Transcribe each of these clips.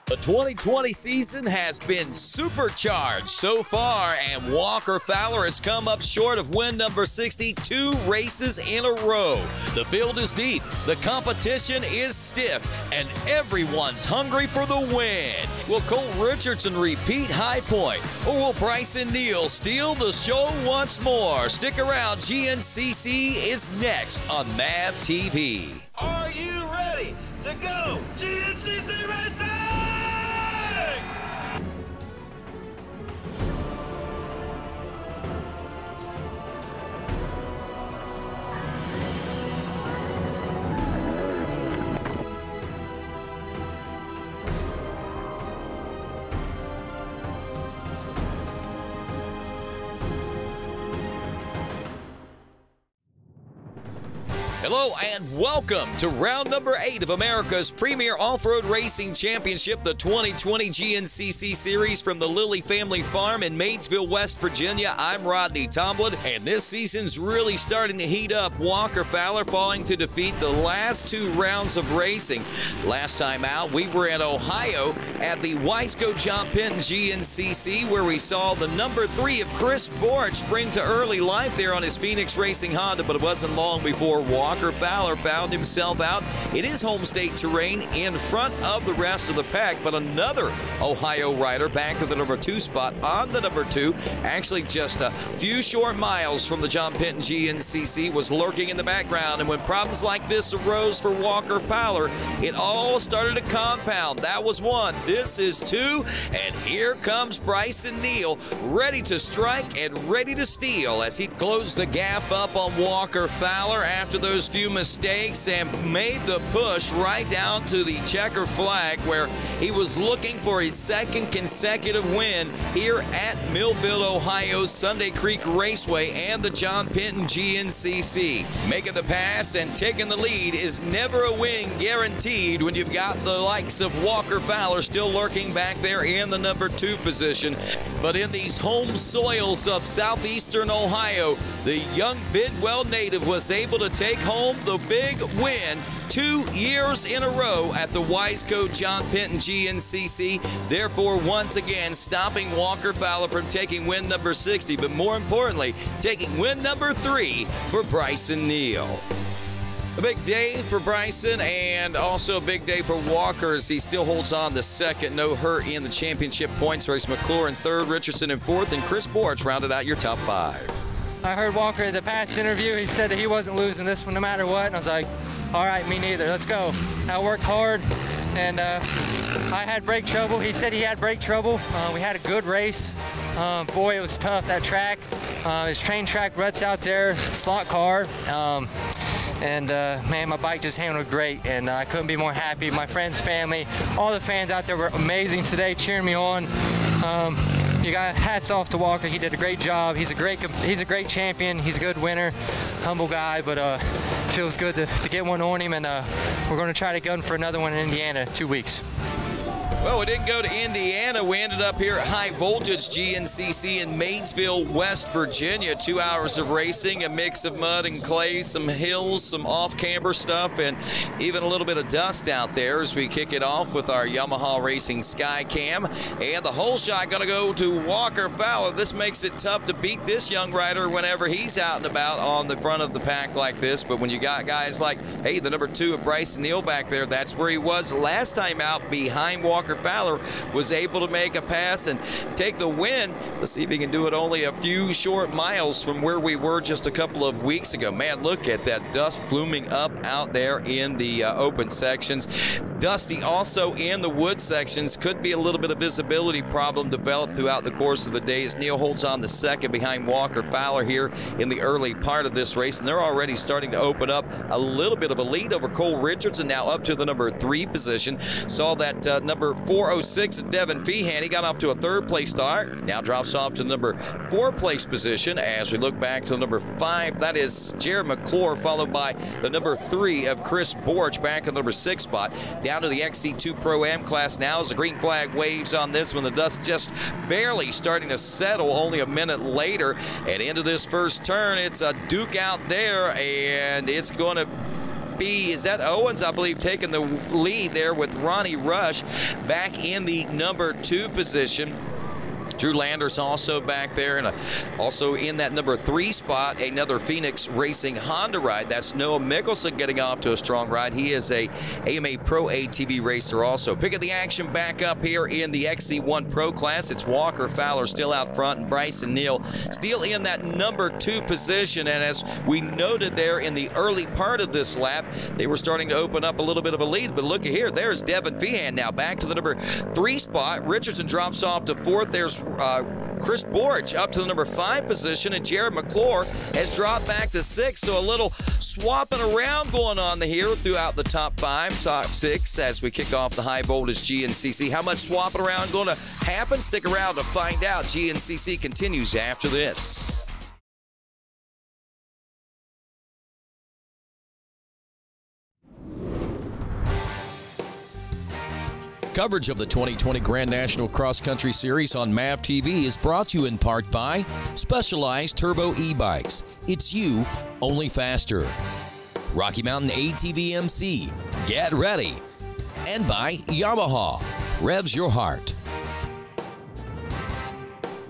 The 2020 season has been supercharged so far, and Walker Fowler has come up short of win number 62 races in a row. The field is deep, the competition is stiff, and everyone's hungry for the win. Will Cole Richardson repeat high point, or will Bryson Neal steal the show once more? Stick around, GNCC is next on MAVTV. Are you ready to go GNCC Racing? Hello and welcome to round number 8 of America's premier off-road racing championship, the 2020 GNCC series from the Lilly Family Farm in Maysville, West Virginia. I'm Rodney Tomlin, and this season's really starting to heat up. Walker Fowler falling to defeat the last 2 rounds of racing. Last time out, we were in Ohio at the Wiseco John Penton GNCC, where we saw the number 3 of Chris Borch spring to early life there on his Phoenix Racing Honda, but it wasn't long before Walker Fowler found himself out in his home state terrain in front of the rest of the pack. But another Ohio rider back at the number 2 spot on the number 2, actually just a few short miles from the John Penton GNCC, was lurking in the background. And when problems like this arose for Walker Fowler, it all started to compound. That was 1. This is 2. And here comes Bryson Neal, ready to strike and ready to steal as he closed the gap up on Walker Fowler after those few mistakes and made the push right down to the checker flag, where he was looking for his 2nd consecutive win here at Millville, Ohio's Sunday Creek Raceway and the John Penton GNCC. Making the pass and taking the lead is never a win guaranteed when you've got the likes of Walker Fowler still lurking back there in the number 2 position. But in these home soils of southeastern Ohio, the young Bidwell native was able to take home the big win 2 years in a row at the Wiseco John Penton GNCC, therefore once again stopping Walker Fowler from taking win number 60, but more importantly, taking win number 3 for Bryson Neal. A big day for Bryson, and also a big day for Walker as he still holds on to 2nd. No hurt in the championship points race. Mcclure in 3rd, Richardson in 4th, and Chris Borch rounded out your top 5. I heard Walker at the past interview. He said that he wasn't losing this one no matter what, and I was like, all right, me neither. Let's go. I worked hard, and I had brake trouble. He said he had brake trouble. We had a good race. Boy, it was tough, that track. His train track ruts out there, slot car. Man, my bike just handled great, and I couldn't be more happy. My friends, family, all the fans out there were amazing today, cheering me on. You got hats off to Walker. He did a great job. He's a great champion. He's a good winner, humble guy, but feels good to get one on him, and we're going to try to gun for another one in Indiana in 2 weeks. Well, we didn't go to Indiana. We ended up here at High Voltage GNCC in Maysville, West Virginia. 2 hours of racing, a mix of mud and clay, some hills, some off-camber stuff, and even a little bit of dust out there as we kick it off with our Yamaha Racing Sky Cam. And the whole shot going to go to Walker Fowler. This makes it tough to beat this young rider whenever he's out and about on the front of the pack like this. But when you got guys like, hey, the number 2 of Bryson Neal back there, that's where he was last time out behind Walker Fowler, was able to make a pass and take the win. Let's see if he can do it only a few short miles from where we were just a couple of weeks ago. Man, look at that dust pluming up out there in the open sections. Dusty also in the wood sections. Could be a little bit of visibility problem developed throughout the course of the day as Neal holds on to 2nd behind Walker Fowler here in the early part of this race, and they're already starting to open up a little bit of a lead over Cole Richardson, now up to the number 3 position. Saw that number 406 at Devin Feehan. He got off to a 3rd place start. Now drops off to the number 4 place position as we look back to the number 5. That is Jared Mcclure, followed by the number 3 of Chris Borch back in the number 6 spot. Down to the XC2 Pro-Am class now as the green flag waves on this one. The dust just barely starting to settle only a minute later. And into this first turn, it's a duke out there, and it's going to be, is that Owens, I believe, taking the lead there with Ronnie Rush back in the number 2 position. Drew Landers also back there, and also in that number 3 spot, another Phoenix Racing Honda ride. That's Noah Mickelson getting off to a strong ride. He is a AMA Pro ATV racer also. Picking the action back up here in the XC1 Pro class, it's Walker Fowler still out front, and Bryson Neal still in that number 2 position. And as we noted there in the early part of this lap, they were starting to open up a little bit of a lead. But look at here, there's Devin Feehan now back to the number 3 spot. Richardson drops off to 4th. There's Chris Borch up to the number 5 position, and Jared McClure has dropped back to 6. So a little swapping around going on here throughout the top 5, top 6 as we kick off the high voltage GNCC. How much swapping around going to happen? Stick around to find out. GNCC continues after this. Coverage of the 2020 Grand National Cross Country Series on MAVTV is brought to you in part by Specialized Turbo E-Bikes. It's you, only faster. Rocky Mountain ATV MC, get ready. And by Yamaha, revs your heart.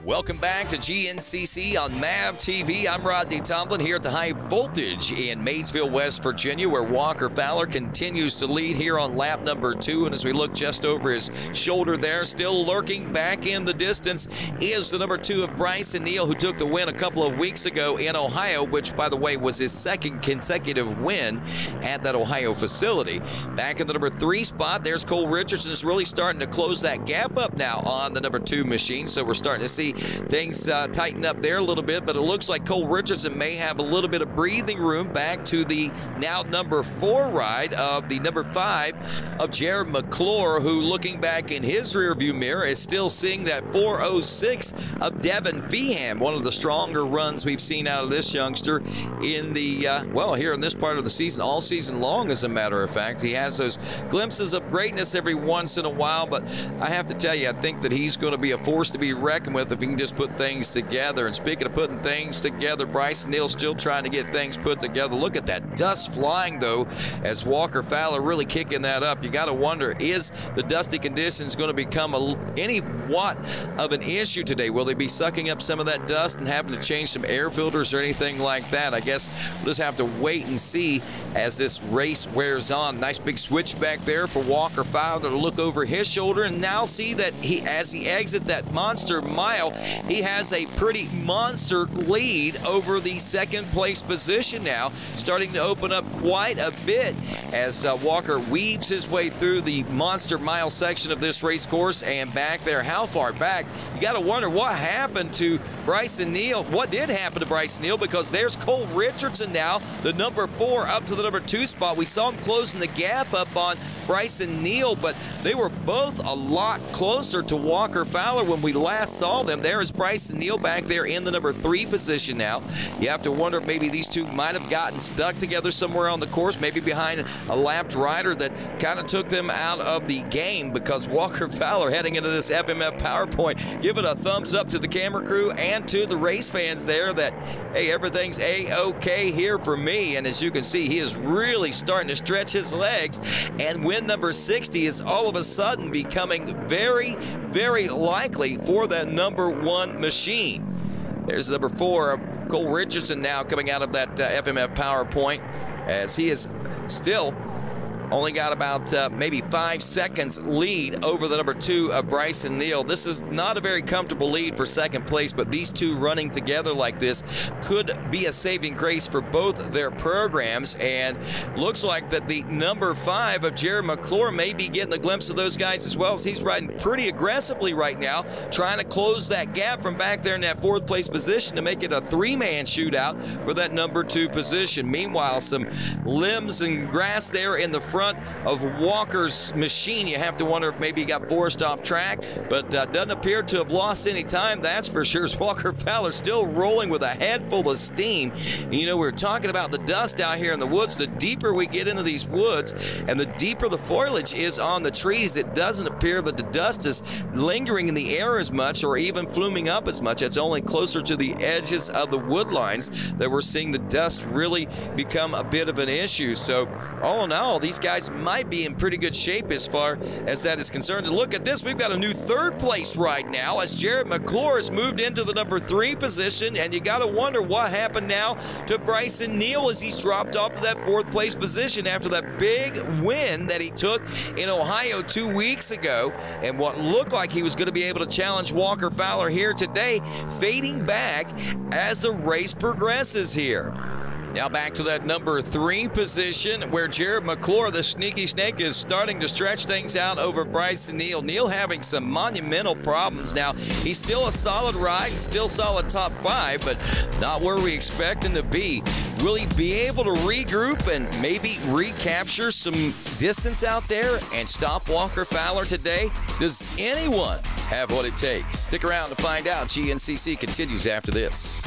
Welcome back to GNCC on MAVTV. I'm Rodney Tomlin here at the High Voltage in Maysville, West Virginia, where Walker Fowler continues to lead here on lap number 2. And as we look just over his shoulder there, still lurking back in the distance is the number 2 of Bryson Neal, who took the win a couple of weeks ago in Ohio, which, by the way, was his 2nd consecutive win at that Ohio facility. Back in the number 3 spot, there's Cole Richardson, is really starting to close that gap up now on the number 2 machine. So we're starting to see things tighten up there a little bit, but it looks like Cole Richardson may have a little bit of breathing room back to the now number 4 ride of the number 5 of Jared McClure, who, looking back in his rearview mirror, is still seeing that 4:06 of Devin Feehan, one of the stronger runs we've seen out of this youngster in the, well, here in this part of the season, all season long, as a matter of fact. He has those glimpses of greatness every once in a while, but I have to tell you, I think that he's going to be a force to be reckoned with if he can just put things together. And speaking of putting things together, Bryson Neal still trying to get things put together. Look at that dust flying, though, as Walker Fowler really kicking that up. You got to wonder, is the dusty conditions going to become any what of an issue today? Will they be sucking up some of that dust and having to change some air filters or anything like that? I guess we'll just have to wait and see as this race wears on. Nice big switch back there for Walker Fowler to look over his shoulder and now see that as he exits that monster mile, he has a pretty monster lead over the 2nd place position now, starting to open up quite a bit as Walker weaves his way through the monster mile section of this race course. And back there, how far back? You got to wonder what happened to Bryson Neal. What did happen to Bryson Neal? Because there's Cole Richardson now, the number 4 up to the number 2 spot. We saw him closing the gap up on Bryson Neal, but they were both a lot closer to Walker Fowler when we last saw them. There is Bryson Neal back there in the number 3 position now. You have to wonder if maybe these two might have gotten stuck together somewhere on the course, maybe behind a lapped rider that kind of took them out of the game, because Walker Fowler heading into this FMF PowerPoint giving a thumbs up to the camera crew and to the race fans there that, hey, everything's A-OK here for me. And as you can see, he is really starting to stretch his legs, and win number 60 is all of a sudden becoming very, very likely for that number 1 machine. There's number 4 of Cole Richardson now coming out of that FMF PowerPoint, as he is still only got about maybe 5 seconds lead over the number 2 of Bryson Neal. This is not a very comfortable lead for 2nd place, but these two running together like this could be a saving grace for both their programs. And looks like that the number 5 of Jared McClure may be getting a glimpse of those guys as well, as he's riding pretty aggressively right now, trying to close that gap from back there in that 4th place position to make it a 3-man shootout for that number 2 position. Meanwhile, some limbs and grass there in the front front of Walker's machine. You have to wonder if maybe he got forced off track, but doesn't appear to have lost any time, that's for sure. Walker Fowler still rolling with a head full of steam. You know, we were talking about the dust out here in the woods. The deeper we get into these woods and the deeper the foliage is on the trees, it doesn't appear that the dust is lingering in the air as much or even fluming up as much. It's only closer to the edges of the wood lines that we're seeing the dust really become a bit of an issue. So all in all, these guys might be in pretty good shape as far as that is concerned. And look at this, we've got a new third place ride now as Jared Mcclure has moved into the number 3 position, and you got to wonder what happened now to Bryson Neal as he's dropped off to that 4th place position after that big win that he took in Ohio 2 weeks ago, and what looked like he was going to be able to challenge Walker Fowler here today, fading back as the race progresses here. Now back to that number 3 position where Jared Mcclure, the sneaky snake, is starting to stretch things out over Bryson Neal. Neal having some monumental problems. Now, he's still a solid ride, still solid top 5, but not where we expect him to be. Will he be able to regroup and maybe recapture some distance out there and stop Walker Fowler today? Does anyone have what it takes? Stick around to find out. GNCC continues after this.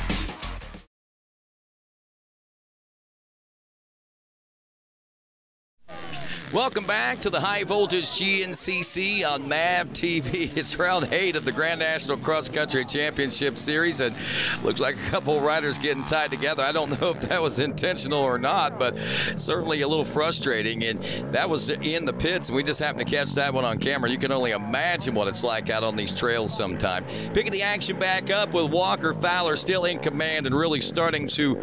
Welcome back to the High Voltage GNCC on MAVTV. It's round 8 of the Grand National Cross Country Championship Series, and looks like a couple riders getting tied together. I don't know if that was intentional or not, but certainly a little frustrating, and that was in the pits, and we just happened to catch that one on camera. You can only imagine what it's like out on these trails sometime. Picking the action back up with Walker Fowler still in command and really starting to,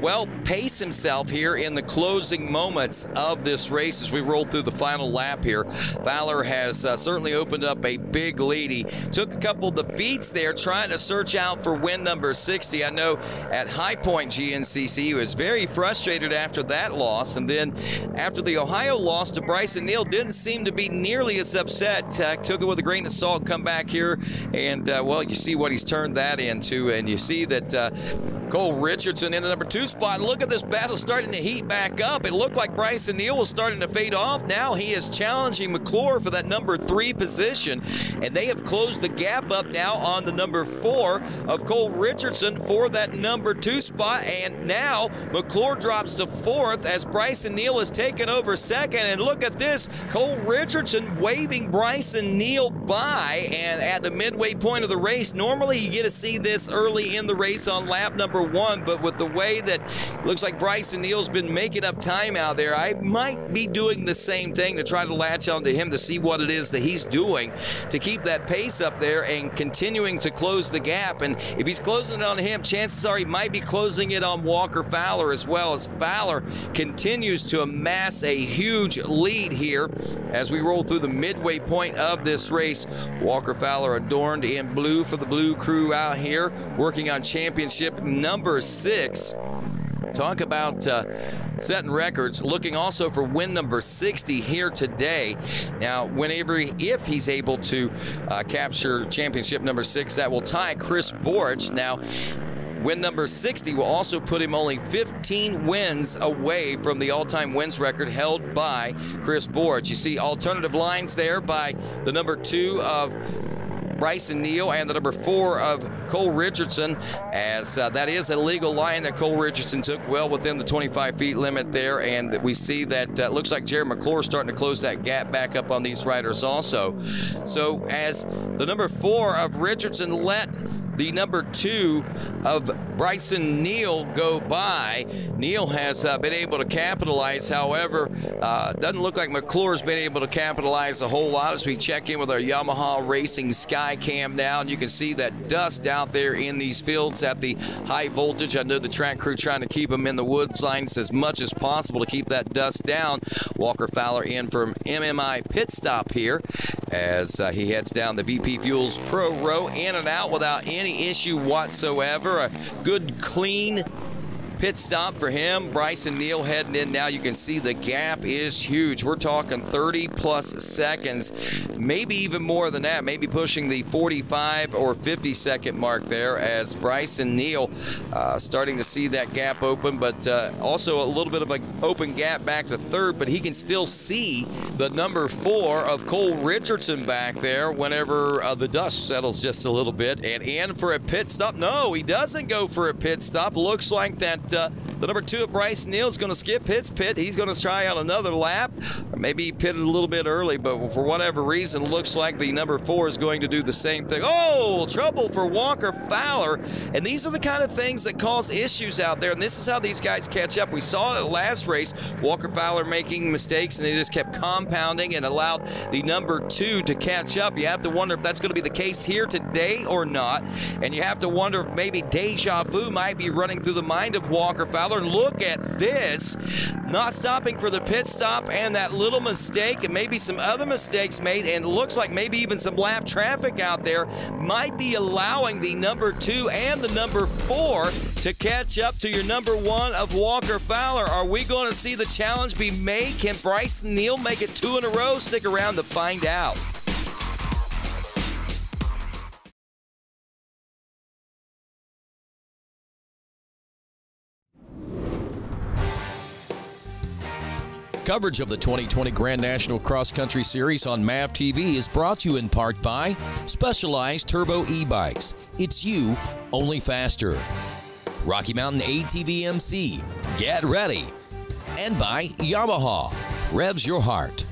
well, pace himself here in the closing moments of this race as we roll through the final lap here. Fowler has certainly opened up a big lead. He took a couple defeats there trying to search out for win number 60. I know at High Point GNCC he was very frustrated after that loss, and then after the Ohio loss to Bryson Neal didn't seem to be nearly as upset. Took it with a grain of salt, come back here, and well, you see what he's turned that into, and you see that Cole Richardson in the number 2 spot. Look at this battle starting to heat back up. It looked like Bryson Neal was starting to fade off. Now he is challenging Mcclure for that number 3 position, and they have closed the gap up now on the number 4 of Cole Richardson for that number 2 spot, and now Mcclure drops to 4th as Bryson Neal has taken over 2nd, and look at this, Cole Richardson waving Bryson Neal by, and at the midway point of the race, normally you get to see this early in the race on lap number 1, but with the way that looks like Bryson Neal's been making up time out there, I might be doing the same thing to try to latch onto him to see what it is that he's doing to keep that pace up there and continuing to close the gap. And if he's closing it on him, chances are he might be closing it on Walker Fowler as well, as Fowler continues to amass a huge lead here as we roll through the midway point of this race. Walker Fowler adorned in blue for the Blue Crew out here, working on championship number 6. Talk about setting records, looking also for win number 60 here today. Now, if he's able to capture championship number 6, that will tie Chris Borch. Now, win number 60 will also put him only 15 wins away from the all-time wins record held by Chris Borch. You see alternative lines there by the number 2 of Bryson Neal and the number 4 of Cole Richardson, as that is a legal line that Cole Richardson took well within the 25 feet limit there, and we see that looks like Jared Mcclure starting to close that gap back up on these riders also. So as the number 4 of Richardson let the number 2 of Bryson Neal go by, Neal has been able to capitalize. However, doesn't look like Mcclure's been able to capitalize a whole lot as we check in with our Yamaha Racing Sky Cam now, and you can see that dust out there in these fields at the high voltage. I know the track crew trying to keep them in the woods lines as much as possible to keep that dust down. Walker Fowler in from MMI pit stop here as he heads down the VP Fuels Pro Row, in and out without any issue whatsoever. A good, clean pit stop for him. Bryson Neal heading in now. You can see the gap is huge. We're talking 30+ seconds, maybe even more than that, maybe pushing the 45 or 50-second mark there, as Bryson Neal starting to see that gap open, but also a little bit of an open gap back to third, but he can still see the number 4 of Cole Richardson back there whenever the dust settles just a little bit. And in for a pit stop. No, he doesn't go for a pit stop. Looks like that the number 2 of Bryson Neal is going to skip his pit. He's going to try out another lap, or maybe he pitted a little bit early, but for whatever reason, looks like the number 4 is going to do the same thing. Oh, trouble for Walker Fowler. And these are the kind of things that cause issues out there, and this is how these guys catch up. We saw it at last race, Walker Fowler making mistakes, and they just kept compounding and allowed the number 2 to catch up. You have to wonder if that's going to be the case here today or not, and you have to wonder if maybe deja vu might be running through the mind of Walker Fowler. And look at this, not stopping for the pit stop, and that little mistake, and maybe some other mistakes made, and it looks like maybe even some lap traffic out there might be allowing the number 2 and the number 4 to catch up to your number 1 of Walker Fowler. Are we going to see the challenge be made? Can Bryson Neal make it 2 in a row? Stick around to find out. Coverage of the 2020 Grand National Cross Country Series on MAVTV is brought to you in part by Specialized Turbo e-bikes. It's you, only faster. Rocky Mountain ATV MC, get ready. And by Yamaha, revs your heart.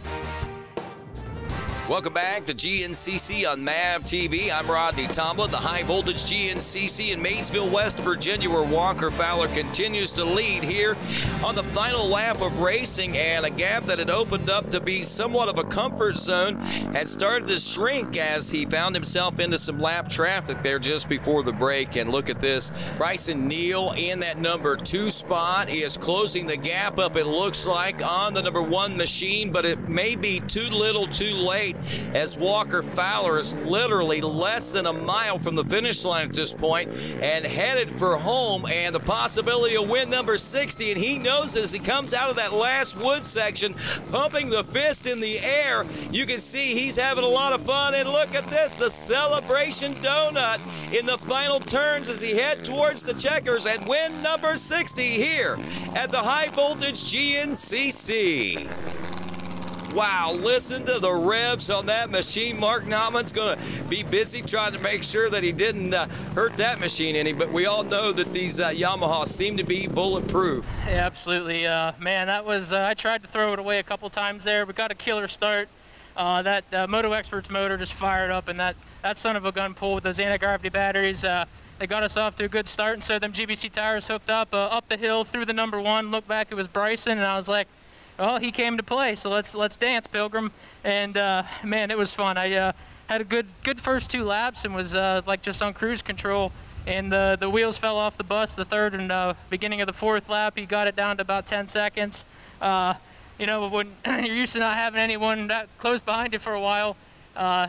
Welcome back to GNCC on MAVTV. I'm Rodney Tomlin, the high voltage GNCC in Maysville, West Virginia, where Walker Fowler continues to lead here on the final lap of racing, and a gap that had opened up to be somewhat of a comfort zone had started to shrink as he found himself into some lap traffic there just before the break. And look at this, Bryson Neal in that number 2 spot. He is closing the gap up, it looks like, on the number 1 machine, but it may be too little too late, as Walker Fowler is literally less than a mile from the finish line at this point and headed for home and the possibility of win number 60. And he knows as he comes out of that last wood section, pumping the fist in the air, you can see he's having a lot of fun. And look at this, the celebration donut in the final turns as he head towards the checkers and win number 60 here at the high voltage GNCC. Wow, listen to the revs on that machine. Mark Nautman's going to be busy trying to make sure that he didn't hurt that machine any, but we all know that these Yamahas seem to be bulletproof. Yeah, absolutely. Man, that was, I tried to throw it away a couple times there. We got a killer start. That Moto Experts motor just fired up, and that son of a gun pull with those anti-gravity batteries, they got us off to a good start. And so them GBC tires hooked up the hill through the number 1. Looked back, it was Bryson, and I was like, well, he came to play, so let's dance, Pilgrim. And man, it was fun. I had a good first 2 laps and was like just on cruise control. And the wheels fell off the bus the 3rd and beginning of the 4th lap. He got it down to about 10 seconds. You know, when you're used to not having anyone that close behind you for a while,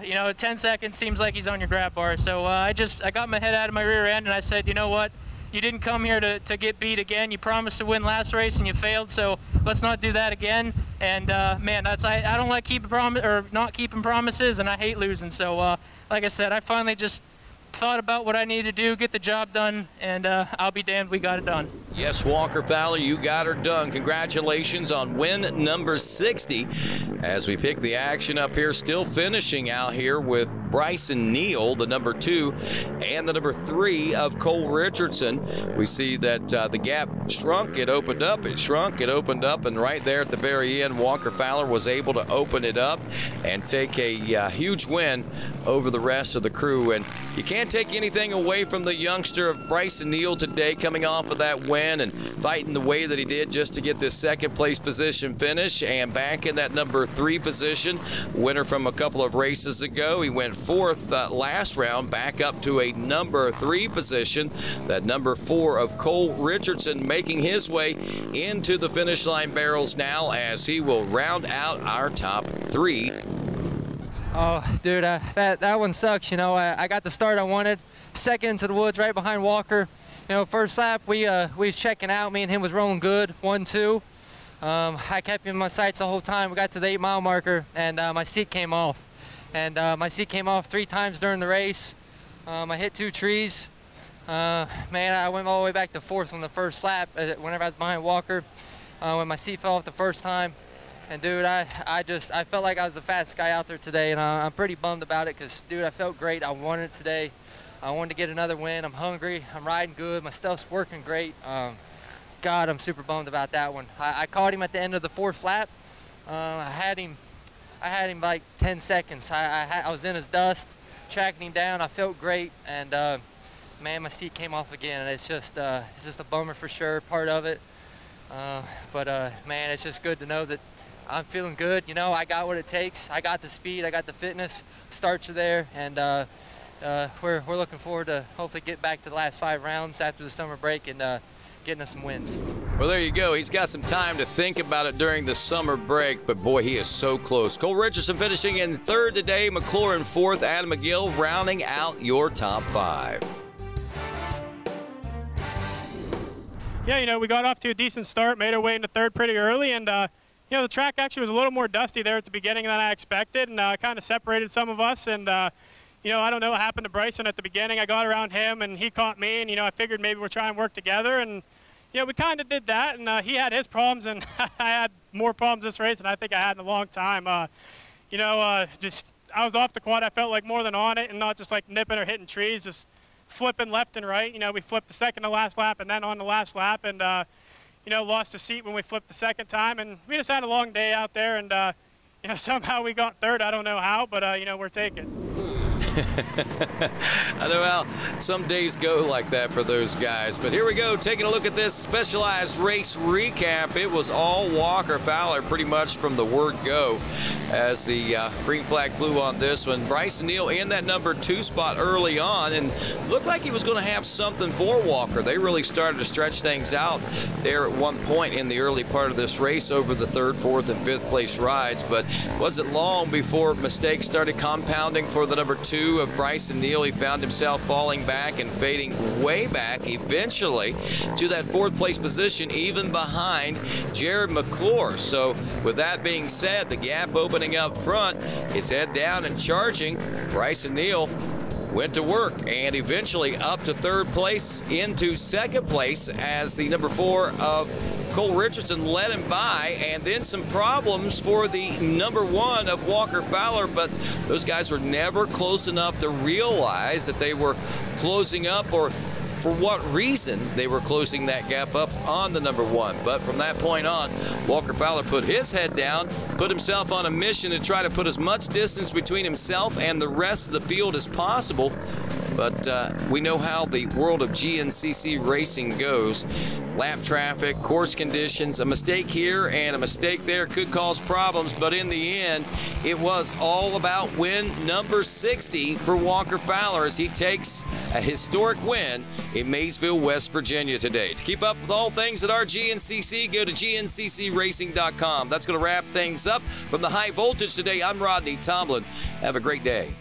you know, 10 seconds seems like he's on your grab bar. So I got my head out of my rear end and I said, you know what? You didn't come here to get beat again. You promised to win last race and you failed, so let's not do that again. And man, I don't like not keeping promises, and I hate losing. So like I said, I finally just thought about what I needed to do, get the job done, and I'll be damned we got it done. Yes, Walker Fowler, you got her done. Congratulations on win number 60. As we pick the action up here, still finishing out here with Bryson Neal, the number 2, and the number 3 of Cole Richardson. We see that the gap shrunk, it opened up, it shrunk, it opened up, and right there at the very end, Walker Fowler was able to open it up and take a huge win over the rest of the crew. And you can't take anything away from the youngster of Bryson Neal today, coming off of that win and fighting the way that he did just to get this 2nd place position finish, and back in that number 3 position, winner from a couple of races ago. He went 4th last round, back up to a number 3 position. That number 4 of Cole Richardson making his way into the finish line barrels now as he will round out our top 3. Oh, dude, that one sucks. You know, I got the start I wanted, 2nd into the woods right behind Walker, You know, first lap we was checking out. Me and him was rolling good, 1-2. I kept him in my sights the whole time. We got to the 8-mile marker, and my seat came off. And my seat came off 3 times during the race. I hit 2 trees. Man, I went all the way back to 4th on the first lap whenever I was behind Walker when my seat fell off the first time. And dude, I felt like I was the fastest guy out there today, and I'm pretty bummed about it because, dude, I felt great. I wanted it today. I wanted to get another win. I'm hungry. I'm riding good. My stuff's working great. God, I'm super bummed about that one. I caught him at the end of the 4th lap. I had him like 10 seconds. I was in his dust, tracking him down. I felt great, and man, my seat came off again, and it's just a bummer for sure, part of it. But man, it's just good to know that I'm feeling good. You know, I got what it takes. I got the speed, I got the fitness. Starts are there, and we're looking forward to hopefully get back to the last 5 rounds after the summer break and getting us some wins. Well, there you go. He's got some time to think about it during the summer break, but boy, he is so close. Cole Richardson finishing in 3rd today, Mcclure in 4th, Adam McGill rounding out your top 5. Yeah, you know, we got off to a decent start, made our way into 3rd pretty early, and you know, the track actually was a little more dusty there at the beginning than I expected, and kind of separated some of us. And you know, I don't know what happened to Bryson at the beginning. I got around him, and he caught me, and you know, I figured maybe we're trying to work together, and you know, we kind of did that. And he had his problems, and I had more problems this race than I think I had in a long time. You know, just I was off the quad. I felt like more than on it, and not just like nipping or hitting trees, just flipping left and right. You know, we flipped the second to last lap, and then on the last lap, and you know, lost a seat when we flipped the second time, and we just had a long day out there, and you know, somehow we got 3rd. I don't know how, but you know, we're taking. I know how some days go like that for those guys. But here we go, taking a look at this specialized race recap. It was all Walker Fowler pretty much from the word go as the green flag flew on this one. Bryson Neal in that number 2 spot early on, and looked like he was going to have something for Walker. They really started to stretch things out there at one point in the early part of this race over the 3rd, 4th, and 5th place rides. But wasn't long before mistakes started compounding for the number 2 of Bryson Neal. He found himself falling back and fading way back eventually to that 4th place position, even behind Jared Mcclure. So with that being said, the gap opening up front, his head down and charging, Bryson Neal went to work and eventually up to 3rd place into 2nd place as the number 4 of Cole Richardson led him by, and then some problems for the number 1 of Walker Fowler, but those guys were never close enough to realize that they were closing up, or for what reason they were closing that gap up on the number 1. But from that point on, Walker Fowler put his head down, put himself on a mission to try to put as much distance between himself and the rest of the field as possible. But we know how the world of GNCC racing goes. Lap traffic, course conditions, a mistake here and a mistake there could cause problems, but in the end, it was all about win number 60 for Walker Fowler as he takes a historic win in Maysville, West Virginia today. To keep up with all things at our GNCC, go to GNCCRacing.com. That's going to wrap things up. From the high voltage today, I'm Rodney Tomlin. Have a great day.